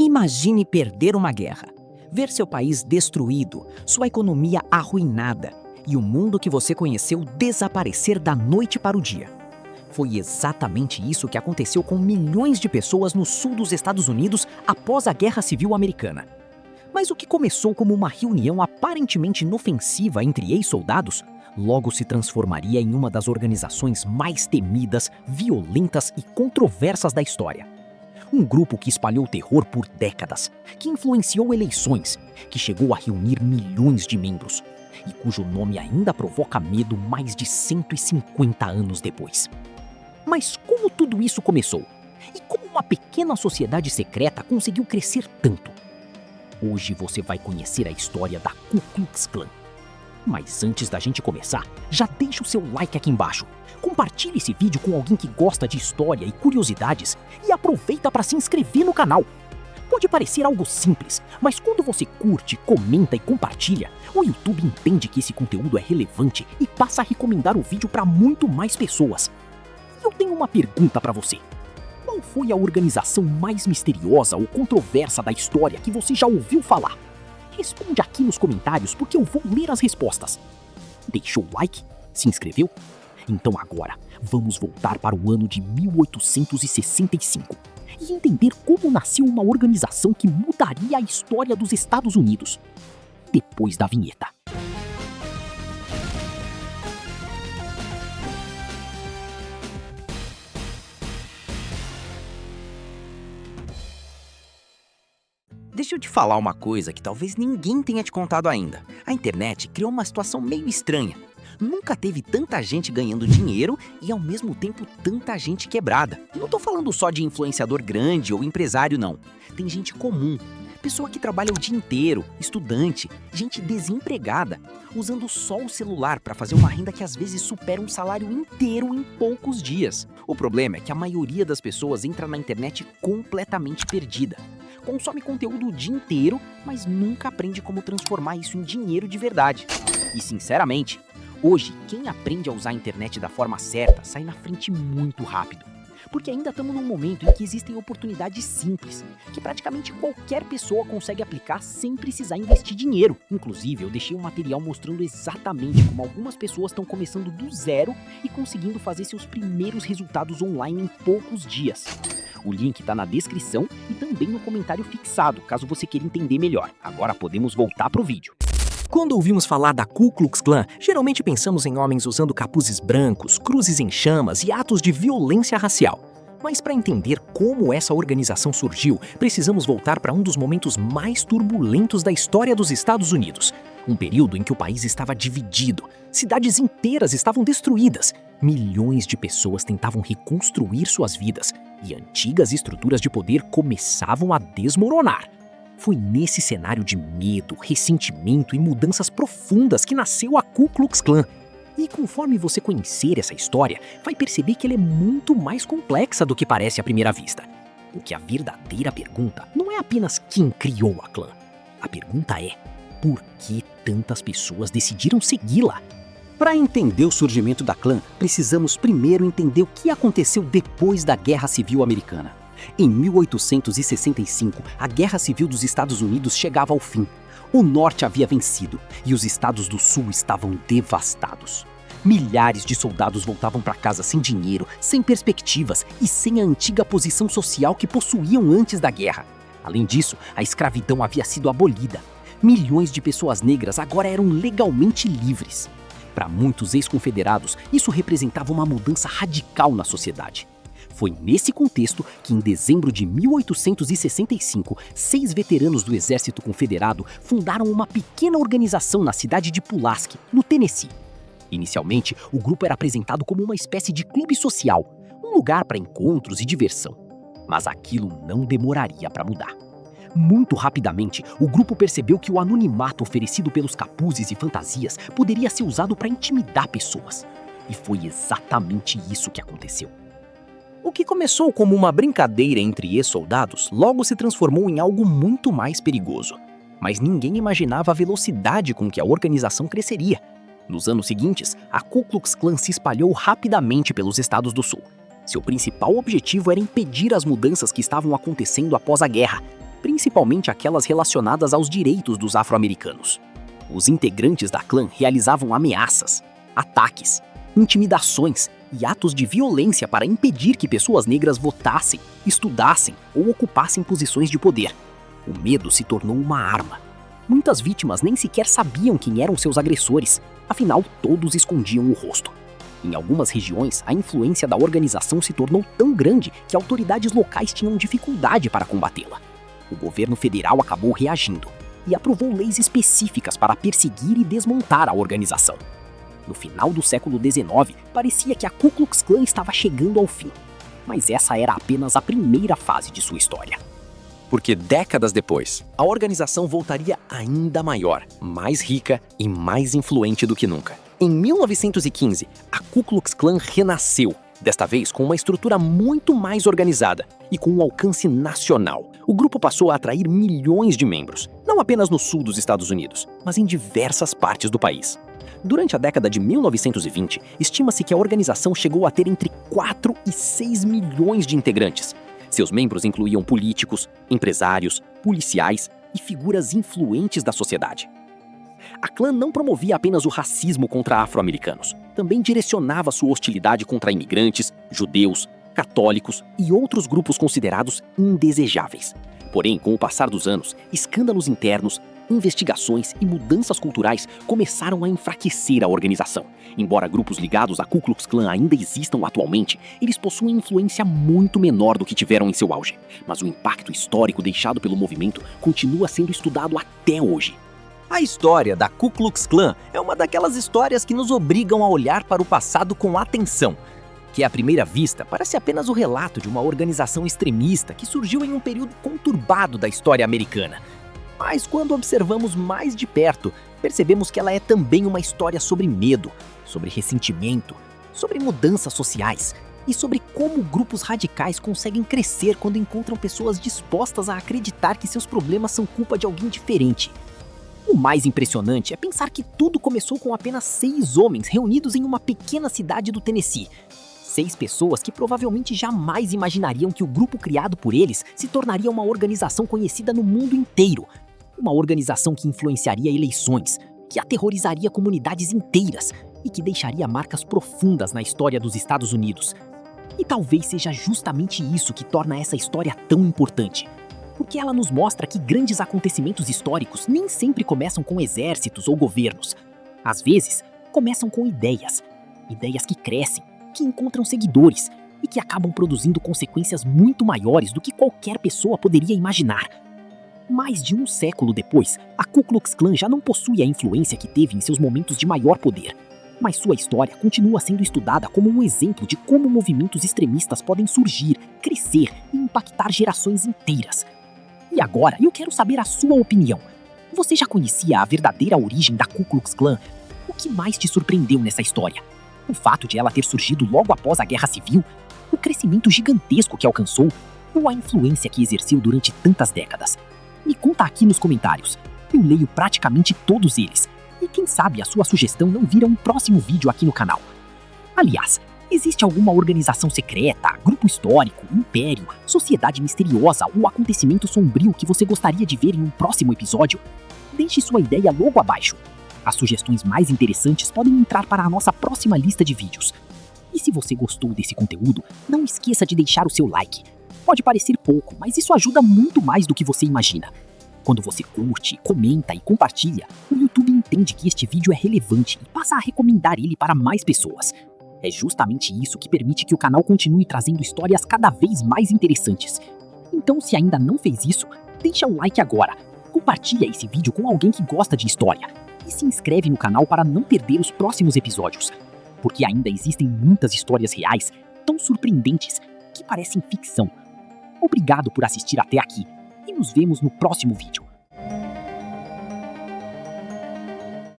Imagine perder uma guerra, ver seu país destruído, sua economia arruinada e o mundo que você conheceu desaparecer da noite para o dia. Foi exatamente isso que aconteceu com milhões de pessoas no sul dos Estados Unidos após a Guerra Civil Americana. Mas o que começou como uma reunião aparentemente inofensiva entre ex-soldados, logo se transformaria em uma das organizações mais temidas, violentas e controversas da história. Um grupo que espalhou terror por décadas, que influenciou eleições, que chegou a reunir milhões de membros e cujo nome ainda provoca medo mais de 150 anos depois. Mas como tudo isso começou? E como uma pequena sociedade secreta conseguiu crescer tanto? Hoje você vai conhecer a história da Ku Klux Klan. Mas antes da gente começar, já deixa o seu like aqui embaixo. Compartilhe esse vídeo com alguém que gosta de história e curiosidades e aproveita para se inscrever no canal. Pode parecer algo simples, mas quando você curte, comenta e compartilha, o YouTube entende que esse conteúdo é relevante e passa a recomendar o vídeo para muito mais pessoas. E eu tenho uma pergunta para você. Qual foi a organização mais misteriosa ou controversa da história que você já ouviu falar? Responde aqui nos comentários porque eu vou ler as respostas. Deixou o like? Se inscreveu? Então agora, vamos voltar para o ano de 1865 e entender como nasceu uma organização que mudaria a história dos Estados Unidos. Depois da vinheta. Deixa eu te falar uma coisa que talvez ninguém tenha te contado ainda. A internet criou uma situação meio estranha. Nunca teve tanta gente ganhando dinheiro e ao mesmo tempo tanta gente quebrada. Não tô falando só de influenciador grande ou empresário não. Tem gente comum, pessoa que trabalha o dia inteiro, estudante, gente desempregada, usando só o celular para fazer uma renda que às vezes supera um salário inteiro em poucos dias. O problema é que a maioria das pessoas entra na internet completamente perdida. Consome conteúdo o dia inteiro, mas nunca aprende como transformar isso em dinheiro de verdade. E sinceramente, hoje, quem aprende a usar a internet da forma certa sai na frente muito rápido. Porque ainda estamos num momento em que existem oportunidades simples, que praticamente qualquer pessoa consegue aplicar sem precisar investir dinheiro. Inclusive, eu deixei um material mostrando exatamente como algumas pessoas estão começando do zero e conseguindo fazer seus primeiros resultados online em poucos dias. O link está na descrição e também no comentário fixado, caso você queira entender melhor. Agora podemos voltar pro vídeo. Quando ouvimos falar da Ku Klux Klan, geralmente pensamos em homens usando capuzes brancos, cruzes em chamas e atos de violência racial. Mas para entender como essa organização surgiu, precisamos voltar para um dos momentos mais turbulentos da história dos Estados Unidos. Um período em que o país estava dividido, cidades inteiras estavam destruídas, milhões de pessoas tentavam reconstruir suas vidas e antigas estruturas de poder começavam a desmoronar. Foi nesse cenário de medo, ressentimento e mudanças profundas que nasceu a Ku Klux Klan. E conforme você conhecer essa história, vai perceber que ela é muito mais complexa do que parece à primeira vista. Porque a verdadeira pergunta não é apenas quem criou a clã. A pergunta é, por que tantas pessoas decidiram segui-la? Para entender o surgimento da clã, precisamos primeiro entender o que aconteceu depois da Guerra Civil Americana. Em 1865, a Guerra Civil dos Estados Unidos chegava ao fim. O Norte havia vencido e os estados do Sul estavam devastados. Milhares de soldados voltavam para casa sem dinheiro, sem perspectivas e sem a antiga posição social que possuíam antes da guerra. Além disso, a escravidão havia sido abolida. Milhões de pessoas negras agora eram legalmente livres. Para muitos ex-confederados, isso representava uma mudança radical na sociedade. Foi nesse contexto que, em dezembro de 1865, 6 veteranos do Exército Confederado fundaram uma pequena organização na cidade de Pulaski, no Tennessee. Inicialmente, o grupo era apresentado como uma espécie de clube social, um lugar para encontros e diversão. Mas aquilo não demoraria para mudar. Muito rapidamente, o grupo percebeu que o anonimato oferecido pelos capuzes e fantasias poderia ser usado para intimidar pessoas. E foi exatamente isso que aconteceu. O que começou como uma brincadeira entre ex-soldados logo se transformou em algo muito mais perigoso. Mas ninguém imaginava a velocidade com que a organização cresceria. Nos anos seguintes, a Ku Klux Klan se espalhou rapidamente pelos estados do Sul. Seu principal objetivo era impedir as mudanças que estavam acontecendo após a guerra. principalmente aquelas relacionadas aos direitos dos afro-americanos. Os integrantes da clã realizavam ameaças, ataques, intimidações e atos de violência para impedir que pessoas negras votassem, estudassem ou ocupassem posições de poder. O medo se tornou uma arma. Muitas vítimas nem sequer sabiam quem eram seus agressores, afinal todos escondiam o rosto. Em algumas regiões, a influência da organização se tornou tão grande que autoridades locais tinham dificuldade para combatê-la. O governo federal acabou reagindo e aprovou leis específicas para perseguir e desmontar a organização. No final do século XIX, parecia que a Ku Klux Klan estava chegando ao fim, mas essa era apenas a primeira fase de sua história. Porque décadas depois, a organização voltaria ainda maior, mais rica e mais influente do que nunca. Em 1915, a Ku Klux Klan renasceu, desta vez com uma estrutura muito mais organizada e com um alcance nacional. O grupo passou a atrair milhões de membros, não apenas no sul dos Estados Unidos, mas em diversas partes do país. Durante a década de 1920, estima-se que a organização chegou a ter entre 4 e 6 milhões de integrantes. Seus membros incluíam políticos, empresários, policiais e figuras influentes da sociedade. A clã não promovia apenas o racismo contra afro-americanos, também direcionava sua hostilidade contra imigrantes, judeus, católicos e outros grupos considerados indesejáveis. Porém, com o passar dos anos, escândalos internos, investigações e mudanças culturais começaram a enfraquecer a organização. Embora grupos ligados à Ku Klux Klan ainda existam atualmente, eles possuem influência muito menor do que tiveram em seu auge. Mas o impacto histórico deixado pelo movimento continua sendo estudado até hoje. A história da Ku Klux Klan é uma daquelas histórias que nos obrigam a olhar para o passado com atenção, que à primeira vista parece apenas o relato de uma organização extremista que surgiu em um período conturbado da história americana. Mas quando observamos mais de perto, percebemos que ela é também uma história sobre medo, sobre ressentimento, sobre mudanças sociais e sobre como grupos radicais conseguem crescer quando encontram pessoas dispostas a acreditar que seus problemas são culpa de alguém diferente. O mais impressionante é pensar que tudo começou com apenas 6 homens reunidos em uma pequena cidade do Tennessee. 6 pessoas que provavelmente jamais imaginariam que o grupo criado por eles se tornaria uma organização conhecida no mundo inteiro. Uma organização que influenciaria eleições, que aterrorizaria comunidades inteiras e que deixaria marcas profundas na história dos Estados Unidos. E talvez seja justamente isso que torna essa história tão importante. Porque ela nos mostra que grandes acontecimentos históricos nem sempre começam com exércitos ou governos. Às vezes, começam com ideias. Ideias que crescem, que encontram seguidores e que acabam produzindo consequências muito maiores do que qualquer pessoa poderia imaginar. Mais de um século depois, a Ku Klux Klan já não possui a influência que teve em seus momentos de maior poder. Mas sua história continua sendo estudada como um exemplo de como movimentos extremistas podem surgir, crescer e impactar gerações inteiras. E agora, eu quero saber a sua opinião. Você já conhecia a verdadeira origem da Ku Klux Klan? O que mais te surpreendeu nessa história? O fato de ela ter surgido logo após a Guerra Civil? O crescimento gigantesco que alcançou? Ou a influência que exerceu durante tantas décadas? Me conta aqui nos comentários. Eu leio praticamente todos eles. E quem sabe a sua sugestão não vira um próximo vídeo aqui no canal. Aliás, existe alguma organização secreta, grupo histórico, império, sociedade misteriosa ou acontecimento sombrio que você gostaria de ver em um próximo episódio? Deixe sua ideia logo abaixo. As sugestões mais interessantes podem entrar para a nossa próxima lista de vídeos. E se você gostou desse conteúdo, não esqueça de deixar o seu like. Pode parecer pouco, mas isso ajuda muito mais do que você imagina. Quando você curte, comenta e compartilha, o YouTube entende que este vídeo é relevante e passa a recomendar ele para mais pessoas. É justamente isso que permite que o canal continue trazendo histórias cada vez mais interessantes. Então, se ainda não fez isso, deixa o like agora, compartilha esse vídeo com alguém que gosta de história e se inscreve no canal para não perder os próximos episódios, porque ainda existem muitas histórias reais tão surpreendentes que parecem ficção. Obrigado por assistir até aqui e nos vemos no próximo vídeo.